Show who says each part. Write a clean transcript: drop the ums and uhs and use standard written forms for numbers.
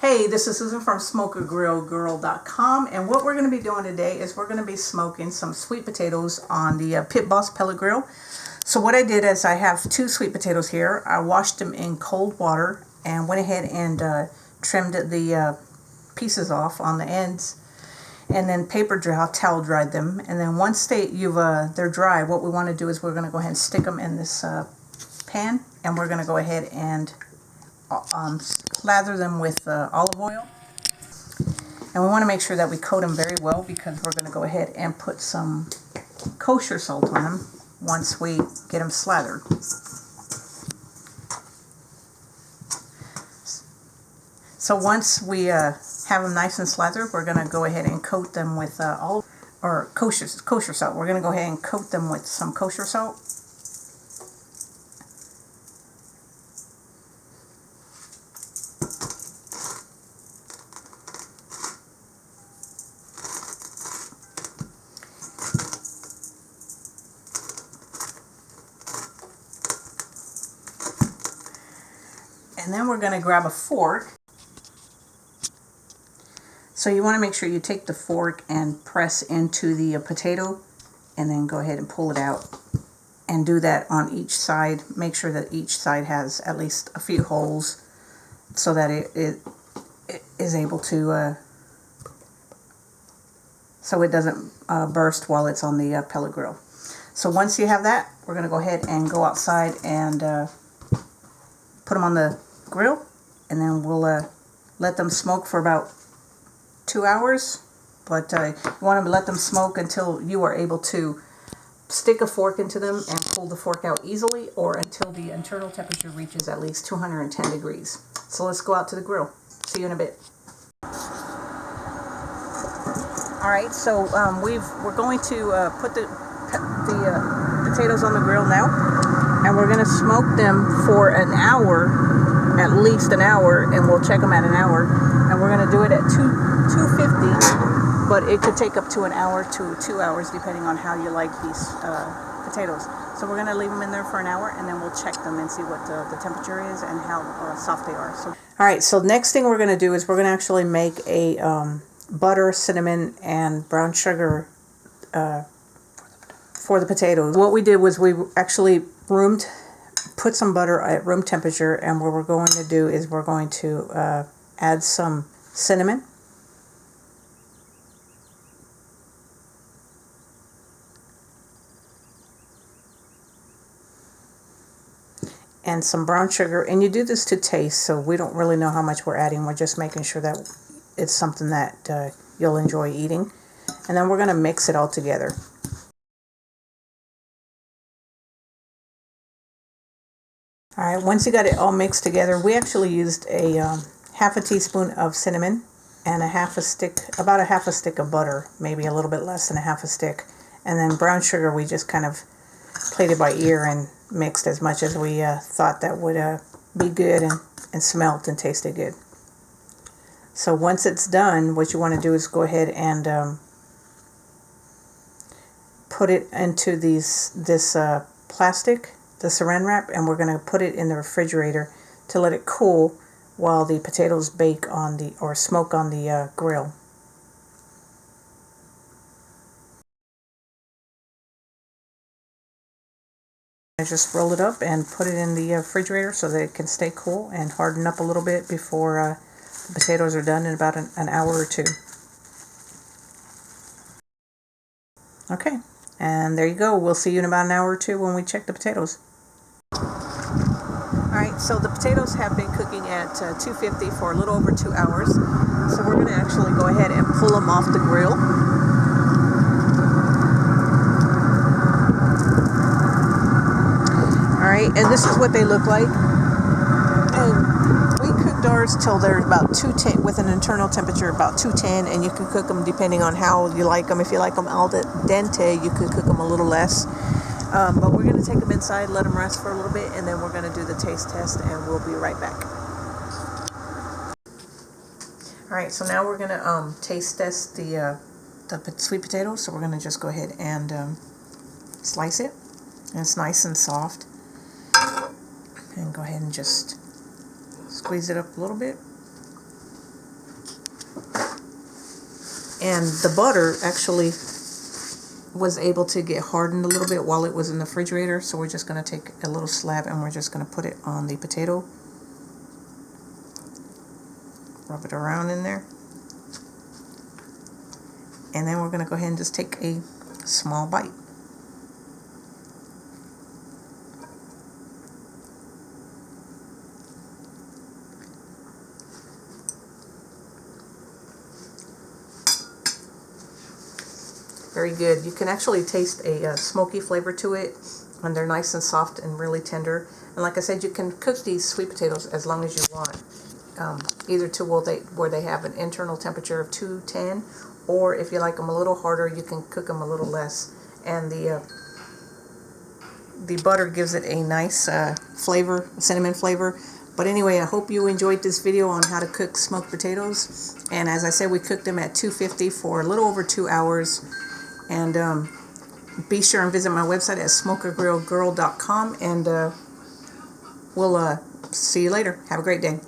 Speaker 1: Hey, this is Susan from SmokeAGrillGirl.com, and what we're going to be doing today is we're going to be smoking some sweet potatoes on the Pit Boss Pellet Grill. So what I did is I have 2 sweet potatoes here. I washed them in cold water and went ahead and trimmed the pieces off on the ends, and then towel dried them. And then once they're dry, what we want to do is we're going to go ahead and stick them in this pan, and we're going to go ahead and lather them with olive oil. And we want to make sure that we coat them very well, because we're going to go ahead and put some kosher salt on them once we get them slathered. So once we have them nice and slathered, we're going to go ahead and coat them with kosher salt. We're going to go ahead and coat them with some kosher salt. And then we're going to grab a fork. So you want to make sure you take the fork and press into the potato, and then go ahead and pull it out. And do that on each side. Make sure that each side has at least a few holes, so that it is able to, so it doesn't burst while it's on the pellet grill. So once you have that, we're going to go ahead and go outside and put them on the grill, and then we'll let them smoke for about 2 hours. But you want to let them smoke until you are able to stick a fork into them and pull the fork out easily, or until the internal temperature reaches at least 210 degrees. So let's go out to the grill. See you in a bit. Alright, so we're going to put the potatoes on the grill now, and we're going to smoke them for an hour, at least an hour, and we'll check them at an hour. And we're going to do it at 250, but it could take up to an hour to 2 hours depending on how you like these potatoes. So we're going to leave them in there for an hour, and then we'll check them and see what the temperature is and how soft they are. So, all right, so next thing we're going to do is we're going to actually make a butter, cinnamon, and brown sugar for the potatoes. What we did was we actually put some butter at room temperature, and what we're going to do is we're going to add some cinnamon, and some brown sugar. And you do this to taste, so we don't really know how much we're adding. We're just making sure that it's something that you'll enjoy eating. And then we're going to mix it all together. Alright, once you got it all mixed together, we actually used a half a teaspoon of cinnamon and about a half a stick of butter, maybe a little bit less than a half a stick. And then brown sugar, we just kind of played it by ear and mixed as much as we thought that would be good and smelt and tasted good. So once it's done, what you want to do is go ahead and put it into this plastic, the saran wrap, and we're going to put it in the refrigerator to let it cool while the potatoes bake or smoke on the grill. I just roll it up and put it in the refrigerator so that it can stay cool and harden up a little bit before the potatoes are done in about an hour or 2. Okay, and there you go. We'll see you in about an hour or 2 when we check the potatoes. Alright, so the potatoes have been cooking at 250 for a little over 2 hours. So we're going to actually go ahead and pull them off the grill. Alright, and this is what they look like. And we cooked ours till they're about 210, with an internal temperature about 210, and you can cook them depending on how you like them. If you like them al dente, you could cook them a little less. But we're going to take them inside, let them rest for a little bit, and then we're going to do the taste test, and we'll be right back. Alright, so now we're going to taste test the sweet potatoes. So we're going to just go ahead and slice it. And it's nice and soft. And go ahead and just squeeze it up a little bit. And the butter actually was able to get hardened a little bit while it was in the refrigerator. So we're just going to take a little slab and we're just going to put it on the potato. Rub it around in there. And then we're going to go ahead and just take a small bite. Very good. You can actually taste a smoky flavor to it, and they're nice and soft and really tender. And like I said, you can cook these sweet potatoes as long as you want, either to where they have an internal temperature of 210, or if you like them a little harder, you can cook them a little less. And the butter gives it a nice flavor, cinnamon flavor. But anyway, I hope you enjoyed this video on how to cook smoked potatoes. And as I said, we cooked them at 250 for a little over 2 hours. And be sure and visit my website at smokergrillgirl.com, and we'll see you later. Have a great day.